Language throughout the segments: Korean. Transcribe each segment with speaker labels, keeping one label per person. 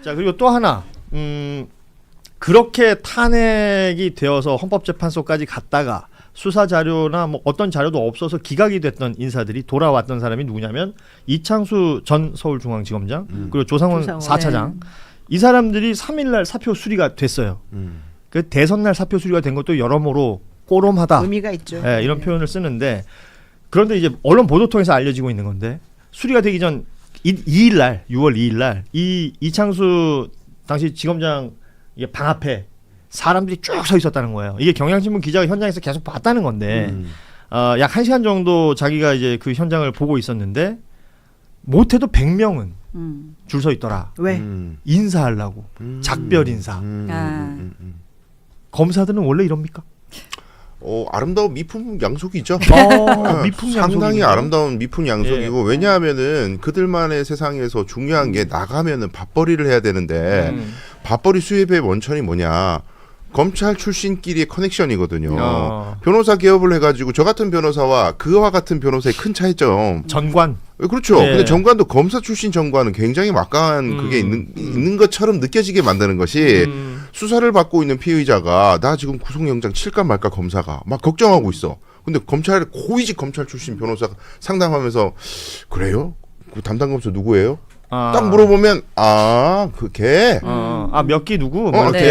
Speaker 1: 자, 그리고 또 하나 그렇게 탄핵이 되어서 헌법재판소까지 갔다가 수사 자료나 뭐 어떤 자료도 없어서 기각이 됐던 인사들이 돌아왔던 사람이 누구냐면 이창수 전 서울중앙지검장 그리고 조상훈 4차장 이 사람들이 3일날 사표 수리가 됐어요. 그 대선날 사표 수리가 된 것도 여러모로 꼬롬하다.
Speaker 2: 의미가 있죠.
Speaker 1: 네, 이런 표현을 쓰는데 그런데 이제 언론 보도 통해서 알려지고 있는 건데 수리가 되기 전 2일날 6월 2일날 이 이창수 당시 지검장 방 앞에 사람들이 쭉 서 있었다는 거예요. 이게 경향신문 기자가 현장에서 계속 봤다는 건데 약 1시간 정도 자기가 이제 그 현장을 보고 있었는데 못해도 100명은 줄 서 있더라.
Speaker 2: 왜?
Speaker 1: 인사하려고. 작별 인사. 검사들은 원래 이럽니까?
Speaker 3: 아름다운 미풍 양속이죠.
Speaker 1: 미풍
Speaker 3: 상당히 아름다운 미풍 양속이고
Speaker 1: 예.
Speaker 3: 왜냐하면은 그들만의 세상에서 중요한 게 나가면은 밥벌이를 해야 되는데 밥벌이 수입의 원천이 뭐냐? 검찰 출신끼리의 커넥션이거든요. 변호사 개업을 해가지고 저 같은 변호사와 그와 같은 변호사의 큰 차이점.
Speaker 1: 전관.
Speaker 3: 그렇죠.
Speaker 1: 예.
Speaker 3: 근데 정관도 검사 출신 정관은 굉장히 막강한 그게 있는 것처럼 느껴지게 만드는 것이 수사를 받고 있는 피의자가 나 지금 구속영장 칠까 말까 검사가 막 걱정하고 있어. 근데 검찰 고위직 검찰 출신 변호사가 상담하면서 그래요? 그 담당 검사 누구예요? 딱 물어보면 그걔
Speaker 1: 몇 기 누구?
Speaker 3: 걔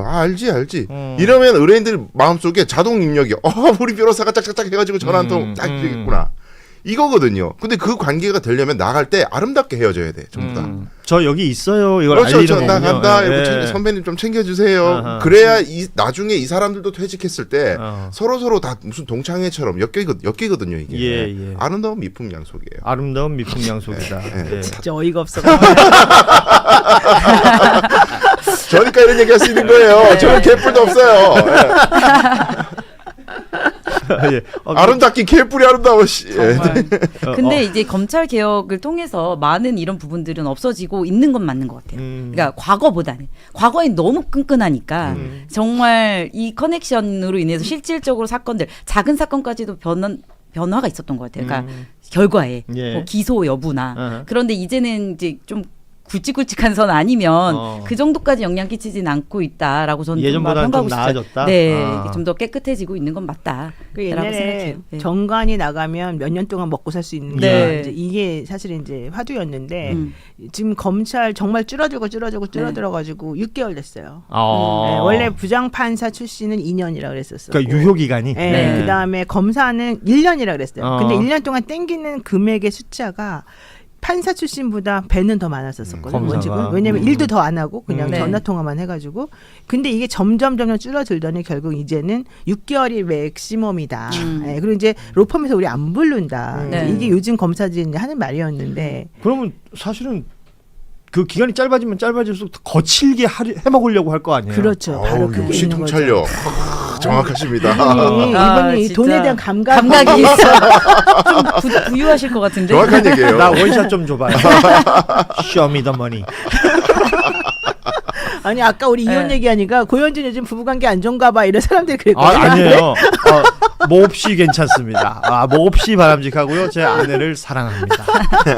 Speaker 3: 알지 이러면 의뢰인들 마음속에 자동 입력이 우리 변호사가 짝짝짝 해가지고 전화 한 통 딱 드리겠구나 이거거든요. 근데 그 관계가 되려면 나갈 때 아름답게 헤어져야 돼 전부 다.
Speaker 1: 저 여기 있어요. 이걸
Speaker 3: 그렇죠.
Speaker 1: 알리는
Speaker 3: 나 간다.
Speaker 1: 예.
Speaker 3: 이거 선배님 좀 챙겨주세요. 그래야 나중에 이 사람들도 퇴직했을 때 서로 다 무슨 동창회처럼 엮이거든요 이게.
Speaker 1: 예.
Speaker 3: 아름다운 미풍 양속이에요.
Speaker 1: 아름다운 미풍 양속이다. 예.
Speaker 2: 진짜 어이가 없어.
Speaker 3: 저니까 이런 얘기할 수 있는 거예요. 저는 개뿔도 없어요.
Speaker 1: 예.
Speaker 3: 아름답긴 개뿔이 아름다워.
Speaker 4: 근데 이제 검찰 개혁을 통해서 많은 이런 부분들은 없어지고 있는 건 맞는 것 같아요. 그러니까 과거보다는 과거엔 너무 끈끈하니까 정말 이 커넥션으로 인해서 실질적으로 사건들 작은 사건까지도 변화가 있었던 것 같아요. 그러니까 결과에
Speaker 1: 예.
Speaker 4: 뭐 기소 여부나 그런데 이제는 이제 좀 굵직굵직한 선 아니면 그 정도까지 영향 끼치진 않고 있다라고 저는
Speaker 1: 예전보다는 좀
Speaker 4: 평가하고 싶어요.
Speaker 1: 나아졌다.
Speaker 4: 네, 좀 더 깨끗해지고 있는 건 맞다.
Speaker 2: 그 옛날에
Speaker 4: 생각해요. 네.
Speaker 2: 정관이 나가면 몇 년 동안 먹고 살 수 있는
Speaker 4: 네.
Speaker 2: 이제 이게 사실 이제 화두였는데 지금 검찰 정말 줄어들어가지고 6개월 됐어요. 네, 원래 부장판사 출신은 2년이라 그랬었어요.
Speaker 1: 그러니까 유효 기간이.
Speaker 2: 네,
Speaker 4: 네.
Speaker 2: 그다음에 검사는 1년이라 그랬어요. 근데 1년 동안 땡기는 금액의 숫자가 판사 출신보다 배는 더 많았었거든요. 원칙은. 왜냐하면 일도 더 안 하고 그냥
Speaker 4: 네.
Speaker 2: 전화 통화만 해가지고. 근데 이게 점점 줄어들더니 결국 이제는 6개월이 맥시멈이다. 네, 그리고 이제 로펌에서 우리 안 부른다.
Speaker 4: 네.
Speaker 2: 이게 요즘 검사들이 이제 하는 말이었는데.
Speaker 1: 그러면 사실은 그 기간이 짧아지면 짧아질수록 더 거칠게 해먹으려고 할 거 아니에요.
Speaker 2: 그렇죠. 바로 그게
Speaker 3: 역시
Speaker 2: 있는 거죠.
Speaker 3: 통찰력. 정확하십니다.
Speaker 2: 이분이
Speaker 4: 진짜
Speaker 2: 돈에 대한
Speaker 4: 감각이 있어. 좀 부유하실 것 같은데.
Speaker 3: 정확한 얘기예요.
Speaker 1: 나 원샷 좀 줘봐요. Show me the money.
Speaker 2: 아니 아까 우리 이혼
Speaker 4: 네.
Speaker 2: 얘기하니까 고현진 요즘 부부관계 안 좋은가 봐 이런 사람들이 그랬거든요.
Speaker 1: 아니에요. 몹시 괜찮습니다. 몹시 바람직하고요. 제 아내를 사랑합니다. 네.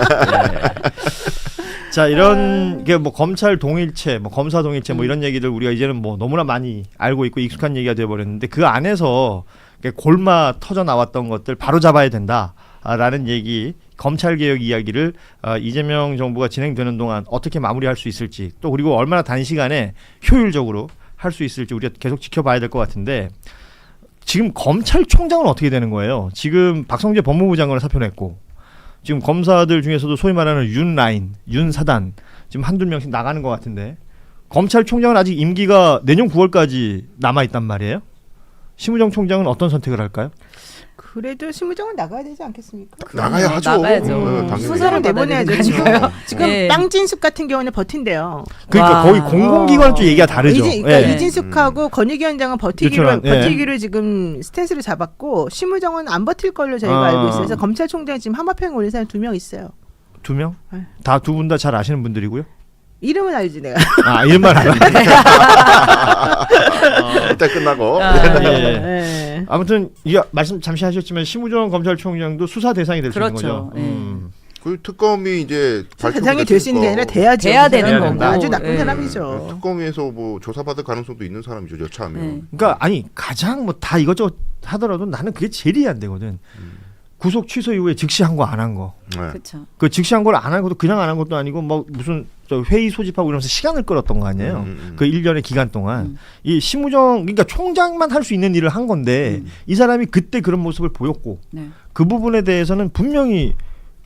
Speaker 1: 자, 이런 게 뭐 검찰 동일체, 뭐 검사 동일체, 뭐 이런 얘기들 우리가 이제는 뭐 너무나 많이 알고 있고 익숙한 얘기가 되어버렸는데 그 안에서 골마 터져 나왔던 것들 바로 잡아야 된다라는 얘기, 검찰 개혁 이야기를 이재명 정부가 진행되는 동안 어떻게 마무리할 수 있을지, 또 그리고 얼마나 단시간에 효율적으로 할 수 있을지 우리가 계속 지켜봐야 될 것 같은데, 지금 검찰총장은 어떻게 되는 거예요? 지금 박성재 법무부 장관을 사표냈고, 지금 검사들 중에서도 소위 말하는 윤라인, 윤사단 지금 한두 명씩 나가는 것 같은데, 검찰총장은 아직 임기가 내년 9월까지 남아있단 말이에요. 심우정 총장은 어떤 선택을 할까요?
Speaker 2: 그래도 심우정은 나가야 되지 않겠습니까?
Speaker 3: 나가야 하죠.
Speaker 4: 나가야죠.
Speaker 3: 당연히.
Speaker 4: 수사를
Speaker 2: 내보내야죠.
Speaker 4: 받아야
Speaker 2: 지금
Speaker 4: 네.
Speaker 2: 빵진숙 같은 경우는 버틴대요.
Speaker 1: 그러니까
Speaker 4: 와.
Speaker 1: 거의 공공기관은 좀 얘기가 다르죠.
Speaker 2: 그러니까
Speaker 1: 예.
Speaker 2: 이진숙하고 권익위 원장은
Speaker 1: 유출한,
Speaker 2: 버티기를 지금 스탠스를 잡았고 심우정은 안 버틸 걸로 저희가 알고 있어요. 그래서 검찰총장이 지금 한마평에 올린 사람 2명 있어요.
Speaker 1: 2명?
Speaker 2: 네.
Speaker 1: 다 두 분 다 잘 아시는 분들이고요.
Speaker 2: 이름은 알지 내가.
Speaker 1: 이름만 알아요.
Speaker 3: 일단 끝나고.
Speaker 1: 예.
Speaker 2: 네.
Speaker 1: 아무튼 이게 말씀 잠시 하셨지만 심우정 검찰총장도 수사 대상이 될 수 있는
Speaker 4: 그렇죠.
Speaker 1: 거죠.
Speaker 3: 그 특검이 이제
Speaker 2: 대상이 될 수 있는 게 아니라 돼야죠.
Speaker 4: 돼야 되는
Speaker 2: 그
Speaker 1: 거고.
Speaker 2: 사람은 아주 나쁜
Speaker 4: 네.
Speaker 2: 사람이죠.
Speaker 3: 특검에서 뭐 조사받을 가능성도 있는 사람이죠, 여차하면.
Speaker 4: 네.
Speaker 1: 그러니까 아니 가장 뭐 다 이것저것 하더라도 나는 그게 제일 이해 안 되거든. 구속 취소 이후에 즉시한 거 안 한 거.
Speaker 3: 네.
Speaker 4: 그렇죠.
Speaker 1: 그 즉시한 걸 안 한 것도 그냥 안 한 것도 아니고 뭐 무슨 저 회의 소집하고 이러면서 시간을 끌었던 거 아니에요. 그 1년의 기간 동안 이 심우정 그러니까 총장만 할 수 있는 일을 한 건데 이 사람이 그때 그런 모습을 보였고
Speaker 4: 네.
Speaker 1: 그 부분에 대해서는 분명히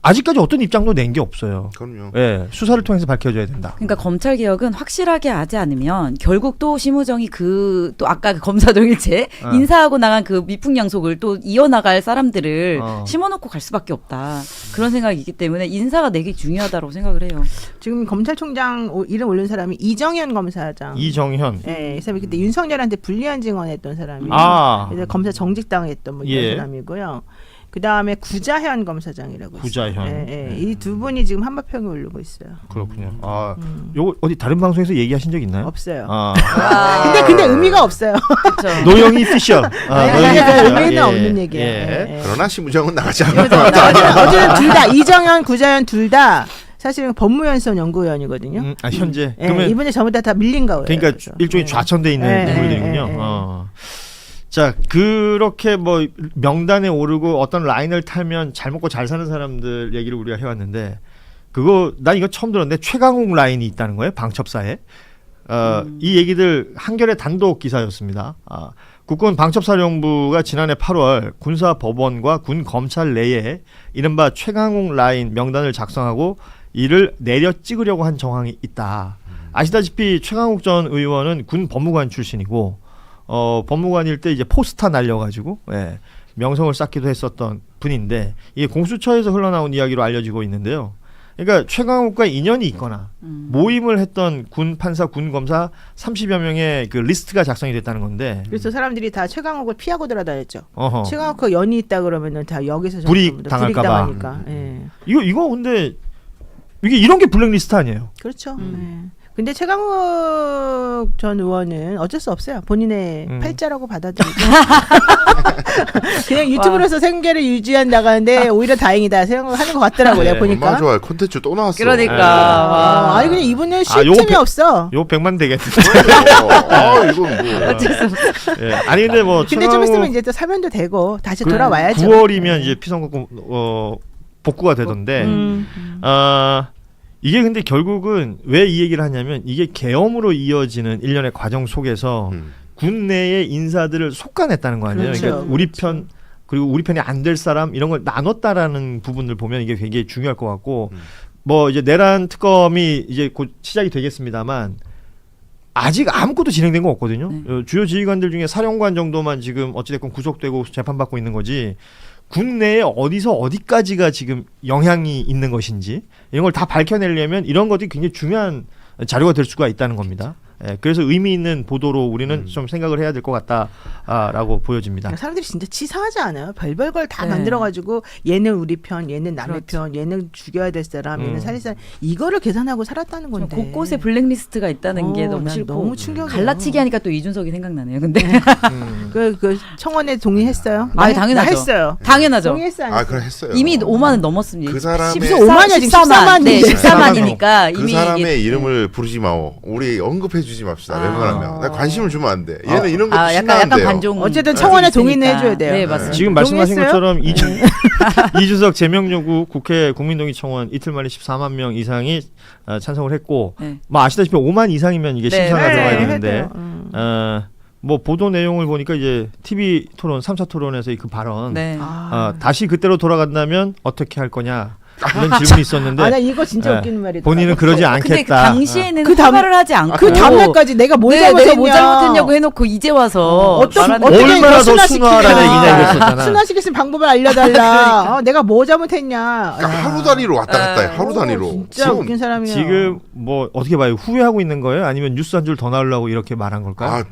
Speaker 1: 아직까지 어떤 입장도 낸 게 없어요.
Speaker 3: 그럼요.
Speaker 1: 예, 수사를 통해서 밝혀져야 된다.
Speaker 4: 그러니까 검찰 개혁은 확실하게 하지 않으면 결국 또 심우정이 또 아까 그 검사 동일체 인사하고 나간 그 미풍양속을 또 이어나갈 사람들을 심어놓고 갈 수밖에 없다. 그런 생각이 있기 때문에 인사가 되게 중요하다고 생각을 해요.
Speaker 2: 지금 검찰총장 이름 올린 사람이 이정현 검사장.
Speaker 1: 이정현.
Speaker 2: 예, 이 사람이 그때 윤석열한테 불리한 증언했던 사람이. 그래서 검사 정직당했던 뭐 이런
Speaker 1: 예.
Speaker 2: 사람이고요. 그 다음에 구자현 검사장이라고.
Speaker 1: 구자현.
Speaker 2: 예, 예. 이 두 분이 지금 한바평에 오르고 있어요.
Speaker 1: 그렇군요. 요거 어디 다른 방송에서 얘기하신 적 있나요?
Speaker 2: 없어요.
Speaker 1: 근데
Speaker 2: 근데 의미가 없어요.
Speaker 4: 그렇죠.
Speaker 1: 노영희 피셜. 노영희 피셜.
Speaker 2: 의미는
Speaker 1: 예,
Speaker 2: 없는 얘기예요.
Speaker 1: 예.
Speaker 2: 예, 예.
Speaker 3: 그러나 심우정은 나가지 않아.
Speaker 2: 어쨌든 둘 다 이정현, 구자현 둘 다 사실은 법무연수원 연구위원이거든요.
Speaker 1: 현재.
Speaker 2: 예,
Speaker 1: 그러면
Speaker 2: 이분이 전부 다 밀린 거예요.
Speaker 1: 그러니까
Speaker 2: 그래서.
Speaker 1: 일종의
Speaker 2: 예.
Speaker 1: 좌천돼 있는
Speaker 2: 예,
Speaker 1: 인물들이군요.
Speaker 2: 예, 예.
Speaker 1: 자, 그렇게 뭐 명단에 오르고 어떤 라인을 타면 잘 먹고 잘 사는 사람들 얘기를 우리가 해왔는데 난 이거 처음 들었는데 최강욱 라인이 있다는 거예요. 방첩사에. 이 얘기들 한겨레 단독 기사였습니다. 국군 방첩사령부가 지난해 8월 군사법원과 군검찰 내에 이른바 최강욱 라인 명단을 작성하고 이를 내려 찍으려고 한 정황이 있다. 아시다시피 최강욱 전 의원은 군 법무관 출신이고 법무관일 때 이제 포스타 날려가지고 명성을 쌓기도 했었던 분인데 이게 공수처에서 흘러나온 이야기로 알려지고 있는데요. 그러니까 최강욱과 인연이 있거나 모임을 했던 군 판사, 군 검사 30여 명의 그 리스트가 작성이 됐다는 건데.
Speaker 2: 그래서 사람들이 다 최강욱을 피하고 돌아다녔죠.
Speaker 1: 어허.
Speaker 2: 최강욱과 연이 있다 그러면은 다 여기서
Speaker 1: 불이익 당할까 봐.
Speaker 2: 불이익당하니까. 예.
Speaker 1: 이거 근데 이게 이런 게 블랙리스트 아니에요?
Speaker 2: 그렇죠. 예. 근데 최강욱 전 의원은 어쩔 수 없어요. 본인의 팔자라고 받아들이고 그냥 유튜브로서 생계를 유지한 나가는데 오히려 다행이다 생각하는 것 같더라고요. 내가 보니까.
Speaker 3: 얼마나 좋아요. 콘텐츠 또 나왔어.
Speaker 4: 그러니까.
Speaker 2: 아니 그냥 이분은 쉴
Speaker 1: 요거
Speaker 2: 틈이 없어.
Speaker 1: 요 100만 되겠는데.
Speaker 3: 이건 뭐.
Speaker 4: 어쩔 수 없어.
Speaker 1: 예. 아니 근데 뭐
Speaker 2: 근데 좀 있으면 이제 또 사면도 되고 다시 돌아와야죠.
Speaker 1: 9월이면 이제 피선거 복구가 되던데. 이게 근데 결국은 왜 이 얘기를 하냐면 이게 계엄으로 이어지는 일련의 과정 속에서 군 내의 인사들을 속아냈다는 거 아니에요.
Speaker 2: 그렇죠.
Speaker 1: 그러니까 우리 편 그리고 우리 편이 안 될 사람 이런 걸 나눴다라는 부분을 보면 이게 굉장히 중요할 것 같고 뭐 이제 내란 특검이 이제 곧 시작이 되겠습니다만 아직 아무것도 진행된 거 없거든요. 주요 지휘관들 중에 사령관 정도만 지금 어찌됐건 구속되고 재판받고 있는 거지. 군 내에 어디서 어디까지가 지금 영향이 있는 것인지 이런 걸 다 밝혀내려면 이런 것들이 굉장히 중요한 자료가 될 수가 있다는 겁니다. 그래서 의미 있는 보도로 우리는 좀 생각을 해야 될 것 같다라고 보여집니다.
Speaker 2: 사람들이 진짜 치사하지 않아요? 별별 걸 다 만들어가지고 얘는 우리 편, 얘는 남의 편, 얘는 죽여야 될 사람, 얘는 살릴 사람 이거를 계산하고 살았다는 건데
Speaker 4: 곳곳에 블랙리스트가 있다는 게 너무 싫고
Speaker 2: 너무 충격이에요.
Speaker 4: 갈라치기 하니까 또 이준석이 생각나네요. 근데
Speaker 2: 그 청원에 동의했어요?
Speaker 4: 당연하죠.
Speaker 2: 나 했어요.
Speaker 4: 당연하죠.
Speaker 2: 동의했어요.
Speaker 3: 그럼 했어요.
Speaker 4: 이미 5만 원 넘었습니다.
Speaker 3: 그 사람의
Speaker 2: 15만이야 지금 14만.
Speaker 4: 네, 14만이니까
Speaker 3: 그
Speaker 4: 이미
Speaker 3: 사람의 이름을 부르지 마오. 우리 언급해 주지 맙시다. 웬만하면. 나 관심을 주면 안 돼. 얘는 이런 것도
Speaker 4: 약간
Speaker 3: 신나는데요.
Speaker 4: 관종.
Speaker 2: 어쨌든 청원에 동의는 해줘야 돼요.
Speaker 4: 네, 맞습니다.
Speaker 1: 지금 말씀하신
Speaker 2: 동의했어요?
Speaker 1: 것처럼 이준석 제명 요구 국회 국민동의청원 이틀 만에 14만 명 이상이 찬성을 했고 뭐 아시다시피 5만 이상이면 이게 심사가 들어가야 되는데 뭐 보도 내용을 보니까 이제 TV 토론 3차 토론에서 그 발언 다시 그때로 돌아간다면 어떻게 할 거냐 이런 질문이 있었는데
Speaker 2: 나 이거 진짜 웃기는 말이다.
Speaker 1: 본인은 그러지
Speaker 4: 근데 그
Speaker 1: 않겠다.
Speaker 4: 당시에는
Speaker 2: 그 다음-
Speaker 4: 사과를 하지 않고
Speaker 2: 그 다음날까지 내가 뭘 잘못했냐.
Speaker 4: 내가 뭐 잘못했냐고 해놓고 이제 와서 말하는
Speaker 1: 얼마나 더
Speaker 2: 순화시키냐.
Speaker 1: 순화하라는 얘기냐 이랬었잖아.
Speaker 2: 순화시킬 수 있는 방법을 알려달라. 내가 뭐 잘못했냐.
Speaker 3: 그러니까 하루 단위로 왔다 갔다 해. 하루 단위로.
Speaker 2: 진짜
Speaker 3: 지금-
Speaker 2: 웃긴 사람이야.
Speaker 1: 지금 뭐 어떻게 봐요? 후회하고 있는 거예요? 아니면 뉴스 한 줄 더 나오려고 이렇게 말한 걸까요?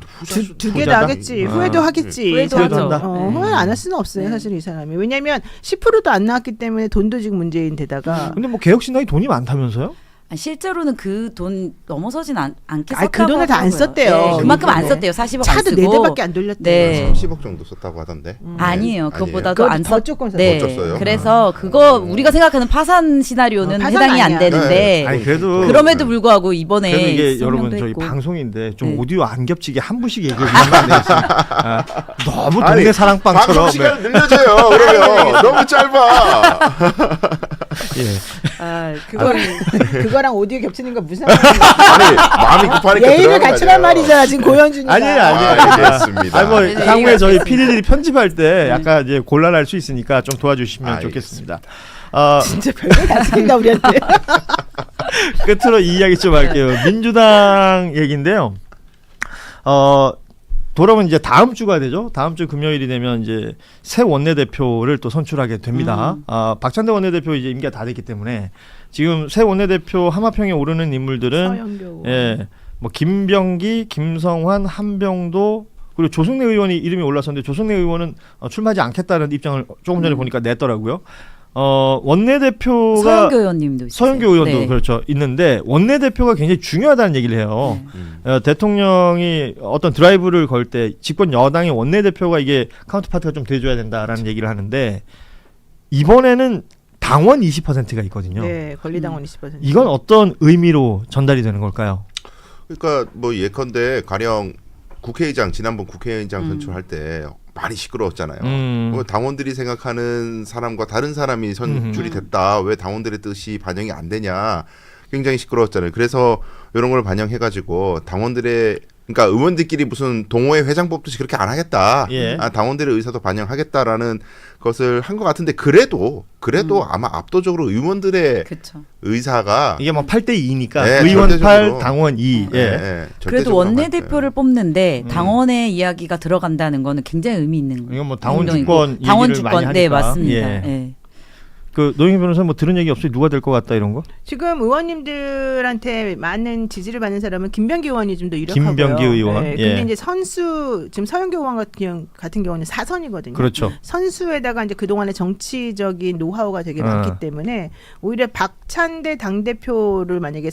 Speaker 2: 두 개
Speaker 1: 후자다?
Speaker 2: 다 하겠지. 후회도 하겠지.
Speaker 4: 후회도
Speaker 1: 하죠.
Speaker 2: 후회 안 할 수는 없어요. 사실 이 사람이. 왜냐하면 10%도 안 나왔기 때문에 돈도 지금 문제인데다가.
Speaker 1: 근데 뭐 개혁신당이 돈이 많다면서요?
Speaker 4: 실제로는 그 돈 넘어서진 않게
Speaker 2: 아니,
Speaker 4: 썼다고
Speaker 2: 그 돈을 다 안
Speaker 4: 하더라고요.
Speaker 2: 썼대요.
Speaker 4: 네, 그만큼 안
Speaker 2: 네.
Speaker 4: 썼대요. 40억 안
Speaker 2: 차도
Speaker 4: 쓰고.
Speaker 2: 4대밖에 안 돌렸대요.
Speaker 4: 네.
Speaker 3: 30억 정도 썼다고 하던데.
Speaker 4: 아니에요. 그것보다도
Speaker 2: 그것도
Speaker 4: 안
Speaker 2: 더
Speaker 4: 썼.
Speaker 2: 조금 썼어요.
Speaker 4: 네.
Speaker 3: 더 썼어요?
Speaker 4: 그래서 그거 우리가 생각하는 파산 시나리오는
Speaker 2: 파산
Speaker 4: 해당이 안
Speaker 2: 아니야.
Speaker 4: 되는데
Speaker 1: 아니 그래도
Speaker 4: 그럼에도 불구하고 이번에
Speaker 1: 그래도 이게 여러분
Speaker 4: 설명도
Speaker 1: 저희
Speaker 4: 했고.
Speaker 1: 방송인데 좀
Speaker 4: 네.
Speaker 1: 오디오 안 겹치게 한 분씩 얘기해 주시면 안 되겠습니까? 아, 너무 동네
Speaker 3: 아니,
Speaker 1: 사랑방처럼.
Speaker 3: 방송 시간 늘려줘요. 그러면 너무 짧아.
Speaker 1: 예.
Speaker 4: 아,
Speaker 2: 그거랑 오디오 겹치는 거 무슨 상관이야?
Speaker 3: 아니 마음이 급하니까
Speaker 2: 예의를
Speaker 3: 들어간 거
Speaker 2: 갖추란
Speaker 3: 아니에요.
Speaker 2: 말이잖아. 지금 고현준이가.
Speaker 1: 아니에요.
Speaker 3: 알겠습니다.
Speaker 1: 아니 뭐
Speaker 4: 그래서
Speaker 1: 향후에
Speaker 4: 얘기가
Speaker 1: 저희
Speaker 4: 있겠습니다.
Speaker 1: PD들이 편집할 때 약간 이제 곤란할 수 있으니까 좀 도와주시면
Speaker 3: 알겠습니다.
Speaker 1: 좋겠습니다.
Speaker 2: 진짜 별걸 다 시킨다 우리한테.
Speaker 1: 끝으로 이 이야기 좀 할게요. 민주당 얘기인데요. 돌아오면 이제 다음 주가 되죠. 다음 주 금요일이 되면 이제 새 원내대표를 또 선출하게 됩니다. 박찬대 원내대표 이제 임기가 다 됐기 때문에 지금 새 원내대표 하마평에 오르는 인물들은
Speaker 2: 서영교.
Speaker 1: 예, 뭐 김병기, 김성환, 한병도 그리고 조승래 의원이 이름이 올랐었는데 조승래 의원은 출마하지 않겠다는 입장을 조금 전에 보니까 냈더라고요. 원내대표가
Speaker 4: 서영교 의원님도 있어요.
Speaker 1: 서영교 의원도
Speaker 4: 네.
Speaker 1: 그렇죠 있는데 원내대표가 굉장히 중요하다는 얘기를 해요. 대통령이 어떤 드라이브를 걸 때 집권 여당의 원내대표가 이게 카운터파트가 좀 돼줘야 된다라는 얘기를 하는데 이번에는 당원 20%가 있거든요.
Speaker 2: 네, 권리당원 20%.
Speaker 1: 이건 어떤 의미로 전달이 되는 걸까요?
Speaker 3: 그러니까 뭐 예컨대 가령 국회의장 지난번 국회의장 선출할 때 많이 시끄러웠잖아요. 뭐 당원들이 생각하는 사람과 다른 사람이 선출이 됐다. 왜 당원들의 뜻이 반영이 안 되냐. 굉장히 시끄러웠잖아요. 그래서 이런 걸 반영해가지고 당원들의 그러니까 의원들끼리 무슨 동호회 회장 뽑듯이 그렇게 안 하겠다.
Speaker 1: 예.
Speaker 3: 당원들의 의사도 반영하겠다라는 것을 한 것 같은데 그래도 아마 압도적으로 의원들의
Speaker 4: 그렇죠.
Speaker 3: 의사가
Speaker 1: 이게 뭐 8대 2니까
Speaker 3: 네,
Speaker 1: 의원
Speaker 3: 절대적으로.
Speaker 1: 8, 당원 2. 예.
Speaker 3: 절대적으로
Speaker 4: 그래도 원내대표를
Speaker 3: 많아요.
Speaker 4: 뽑는데 당원의 이야기가 들어간다는 거는 굉장히 의미 있는
Speaker 1: 이건 뭐 당원
Speaker 4: 행동이고.
Speaker 1: 주권
Speaker 4: 당원
Speaker 1: 얘기를 많이
Speaker 4: 주권 네
Speaker 1: 하니까.
Speaker 4: 맞습니다.
Speaker 1: 예.
Speaker 4: 예.
Speaker 1: 그 노영희 변호사 뭐 들은 얘기 없어요? 누가 될 것 같다 이런 거?
Speaker 2: 지금 의원님들한테 많은 지지를 받는 사람은 김병기 의원이 좀 더 유력하고요.
Speaker 1: 김병기 의원.
Speaker 2: 네,
Speaker 1: 예.
Speaker 2: 근데 이제 선수 지금 서영교 의원 같은 경우는 사선이거든요.
Speaker 1: 그렇죠.
Speaker 2: 선수에다가 이제 그동안의 정치적인 노하우가 되게 많기 때문에 오히려 박찬대 당대표를 만약에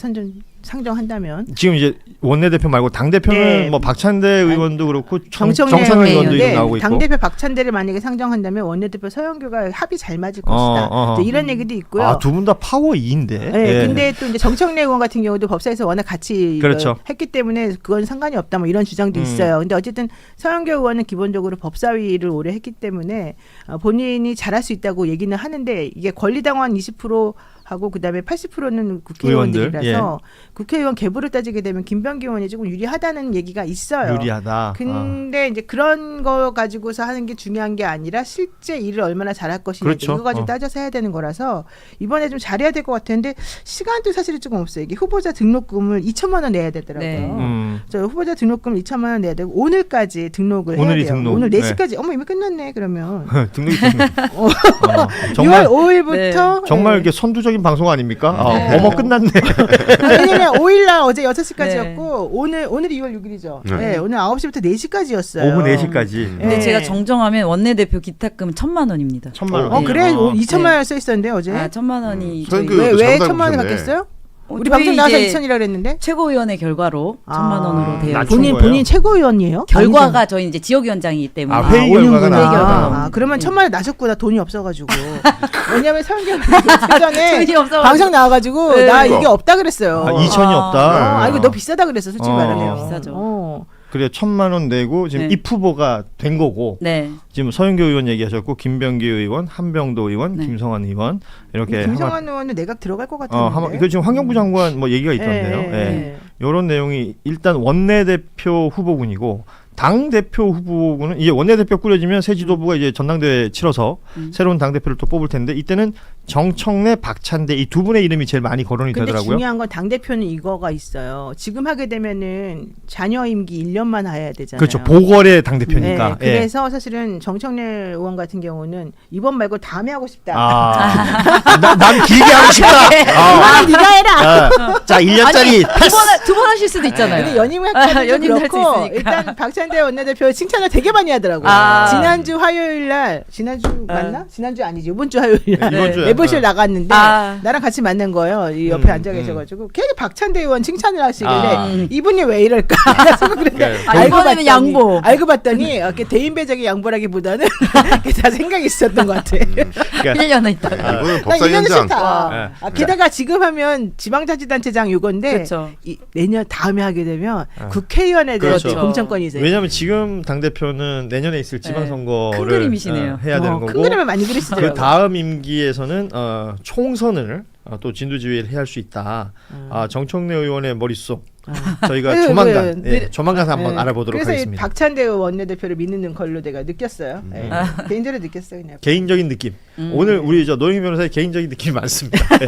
Speaker 2: 상정한다면
Speaker 1: 지금 이제 원내대표 말고 당대표는
Speaker 2: 네.
Speaker 1: 뭐 박찬대 의원도 그렇고 정찬원
Speaker 2: 정청래
Speaker 1: 의원도
Speaker 2: 의원인데
Speaker 1: 나오고 있고.
Speaker 2: 당대표 박찬대를 만약에 상정한다면 원내대표 서영교가 합이 잘 맞을 것이다. 이제 이런 얘기도 있고요.
Speaker 1: 아, 두 분 다 파워 2인데.
Speaker 2: 네, 근데 또 이제 정청래 의원 같은 경우도 법사에서 워낙 같이
Speaker 1: 그렇죠.
Speaker 2: 했기 때문에 그건 상관이 없다 뭐 이런 주장도 있어요. 근데 어쨌든 서영교 의원은 기본적으로 법사위를 오래 했기 때문에 본인이 잘할 수 있다고 얘기는 하는데 이게 권리당원 20% 하고 그다음에 80%는 국회의원들이라서 국회의원 계보를 따지게 되면 김병기 의원이 조금 유리하다는 얘기가 있어요.
Speaker 1: 유리하다.
Speaker 2: 근데 이제 그런 거 가지고서 하는 게 중요한 게 아니라 실제 일을 얼마나 잘할 것이냐
Speaker 1: 그렇죠.
Speaker 2: 이거 가지고 따져서 해야 되는 거라서 이번에 좀 잘해야 될 것 같았는데 시간도 사실 조금 없어요. 이게 후보자 등록금을 2천만 원 내야 되더라고요.
Speaker 4: 네.
Speaker 2: 저 후보자 등록금 2천만 원 내야 되고 오늘까지 등록을
Speaker 1: 오늘이
Speaker 2: 해야 돼요.
Speaker 1: 등록.
Speaker 2: 오늘
Speaker 1: 네.
Speaker 2: 4시까지 어머 이미 끝났네 그러면.
Speaker 1: 등록이 됐네.
Speaker 2: 6월
Speaker 1: 정말
Speaker 2: 5일부터
Speaker 1: 정말 이게 선두적인 방송 아닙니까?
Speaker 2: 네.
Speaker 1: 어머 끝났네.
Speaker 2: 왜냐면 5일날 어제 6시까지였고
Speaker 4: 네.
Speaker 2: 오늘이 2월 6일이죠.
Speaker 3: 네.
Speaker 2: 네, 오늘 9시부터 4시까지였어요.
Speaker 1: 오후 4시까지.
Speaker 4: 근데
Speaker 2: 네.
Speaker 4: 제가 정정하면 원내대표 기탁금 1,000만 원입니다.
Speaker 1: 1,000만 원.
Speaker 2: 그래?
Speaker 1: 어.
Speaker 2: 2천만 원 써 있었는데 어제.
Speaker 4: 아 1,000만 원이
Speaker 3: 서영교
Speaker 4: 저희
Speaker 3: 의원도
Speaker 2: 왜
Speaker 3: 잘못
Speaker 2: 1천만 원이
Speaker 3: 알고
Speaker 2: 바뀌었어요? 우리
Speaker 4: 저희
Speaker 2: 방송 나와서
Speaker 4: 이제
Speaker 2: 2천이라 그랬는데.
Speaker 4: 최고위원의 결과로 1,000만 원으로 되어
Speaker 1: 낮춘
Speaker 4: 있고
Speaker 1: 거예요?
Speaker 2: 본인 최고위원이에요?
Speaker 4: 결과가 저희 이제 지역위원장이기 때문에
Speaker 1: 아, 회의 결과가
Speaker 4: 오는구나.
Speaker 1: 나와.
Speaker 4: 회의 결과가
Speaker 2: 아, 그러면
Speaker 4: 네.
Speaker 2: 1,000만 원 나셨구나. 돈이 없어가지고. 왜냐면 서영교 전에
Speaker 4: 돈이 없어가지고.
Speaker 2: 방송 나와가지고
Speaker 4: 네.
Speaker 2: 나 이게 없다 그랬어요.
Speaker 1: 아, 2천이
Speaker 4: 아.
Speaker 1: 없다.
Speaker 2: 아, 이거 너 비싸다 그랬어. 솔직히 말하면.
Speaker 4: 비싸죠.
Speaker 1: 그래 1,000만 원 내고 지금
Speaker 4: 네.
Speaker 1: 입후보가 된 거고
Speaker 4: 네.
Speaker 1: 지금 서영교 의원 얘기하셨고 김병기 의원, 한병도 의원,
Speaker 4: 네.
Speaker 1: 김성환 의원 이렇게
Speaker 2: 김성환 의원은 내각 들어갈 것 같은데.
Speaker 1: 그 지금 환경부 장관 뭐 얘기가 있던데요. 예. 이런 내용이 일단 원내대표 후보군이고 당 대표 후보군은 이제 원내대표 꾸려지면 새 지도부가 이제 전당대회 치러서 새로운 당 대표를 또 뽑을 텐데 이때는 정청래, 박찬대 이 두 분의 이름이 제일 많이 거론이
Speaker 2: 근데
Speaker 1: 되더라고요.
Speaker 2: 중요한 건 당 대표는 이거가 있어요. 지금 하게 되면은 자녀 임기 1년만 해야 되잖아요.
Speaker 1: 그렇죠. 보궐의 당 대표니까.
Speaker 2: 네, 그래서 사실은 정청래 의원 같은 경우는 이번 말고 다음에 하고 싶다.
Speaker 1: 난 길게 하고 싶다.
Speaker 2: 이번엔 네가 해라.
Speaker 1: 자, 1년짜리
Speaker 4: 두 번 하실 수도 있잖아요.
Speaker 2: 근데 연임할
Speaker 4: 연임도 할수
Speaker 2: 그렇고
Speaker 4: 있으니까.
Speaker 2: 일단 박찬대 원내대표 칭찬을 되게 많이 하더라고요.
Speaker 4: 아.
Speaker 2: 지난주 화요일 날 지난주 맞나? 지난주 아니지 이번 주 화요일 날
Speaker 1: 이번 주에.
Speaker 2: 라이브실 나갔는데
Speaker 4: 아.
Speaker 2: 나랑 같이 만난 거예요. 이 옆에 앉아 계셔가지고 걔가 박찬대 의원 칭찬을 하시길래 이분이 왜 이럴까? 그래서 그런데
Speaker 4: 이번에는 양보.
Speaker 2: 알고 봤더니 이렇게 대인배적인 양보라기보다는 다 생각이 있었던 것 같아.
Speaker 1: 그러니까
Speaker 4: 1년은 있다.
Speaker 3: 이거는
Speaker 2: 나 이거는
Speaker 3: 법사위원장.
Speaker 2: 싫다. 게다가 지금 하면 지방자치단체장 요건데
Speaker 4: 그렇죠.
Speaker 2: 내년 다음에 하게 되면 국회의원에 대한
Speaker 1: 그렇죠.
Speaker 2: 공천권이 있어요.
Speaker 1: 왜냐하면 지금 당 대표는 내년에 있을 지방선거를
Speaker 4: 큰 그림이시네요.
Speaker 1: 해야 되는 거고
Speaker 2: 큰 그림을 많이 그리시더라고요.
Speaker 1: 그 다음 임기에서는 총선을 또 진두지휘를 해야 할 수 있다. 정청래 의원의 머릿속 저희가
Speaker 2: 네,
Speaker 1: 조만간
Speaker 2: 네.
Speaker 1: 조만간 한번
Speaker 2: 네.
Speaker 1: 알아보도록
Speaker 2: 그래서
Speaker 1: 하겠습니다.
Speaker 2: 이 박찬대 원내대표를 믿는 걸로 내가 느꼈어요. 네. 개인적으로 느꼈어요. 그냥.
Speaker 1: 개인적인 느낌. 오늘 우리 노영희 변호사의 개인적인 느낌이 많습니다. 네.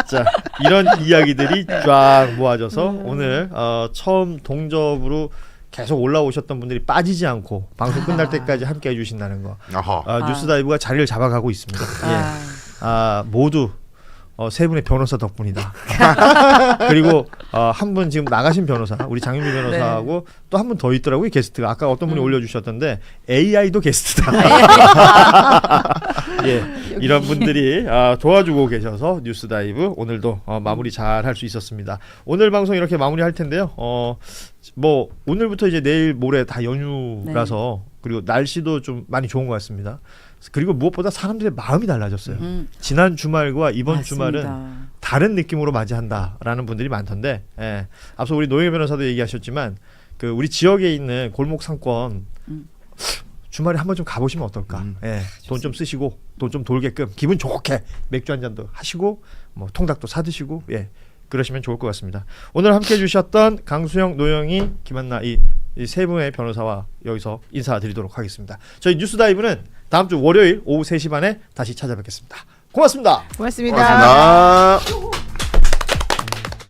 Speaker 1: 자, 이런 이야기들이 쫙 모아져서 오늘 처음 동접으로 계속 올라오셨던 분들이 빠지지 않고 방송 끝날 때까지 함께 해주신다는 거.
Speaker 3: 아하.
Speaker 1: 뉴스다이브가 자리를 잡아가고 있습니다. 예. 모두 세 분의 변호사 덕분이다. 그리고 한 분 지금 나가신 변호사, 우리 장윤미 변호사하고 또 한 분 더 있더라고요, 게스트가. 아까 어떤 분이 올려주셨던데 AI도 게스트다. 예, 이런 분들이 도와주고 계셔서 뉴스다이브 오늘도 마무리 잘 할 수 있었습니다. 오늘 방송 이렇게 마무리할 텐데요. 뭐 오늘부터 이제 내일 모레 다 연휴라서 그리고 날씨도 좀 많이 좋은 것 같습니다. 그리고 무엇보다 사람들의 마음이 달라졌어요. 지난 주말과 이번
Speaker 4: 맞습니다.
Speaker 1: 주말은 다른 느낌으로 맞이한다라는 분들이 많던데, 예. 앞서 우리 노영희 변호사도 얘기하셨지만 그 우리 지역에 있는 골목 상권 주말에 한번 좀 가보시면 어떨까. 예. 돈 좀 쓰시고 돈 좀 돌게끔 기분 좋게 맥주 한 잔도 하시고 뭐 통닭도 사드시고 예. 그러시면 좋을 것 같습니다. 오늘 함께해 주셨던 강수영, 노영희, 김한나 이 세 분의 변호사와 여기서 인사드리도록 하겠습니다. 저희 뉴스다이브는 다음 주 월요일 오후 3시 반에 다시 찾아뵙겠습니다. 고맙습니다.
Speaker 2: 고맙습니다.
Speaker 3: 고맙습니다.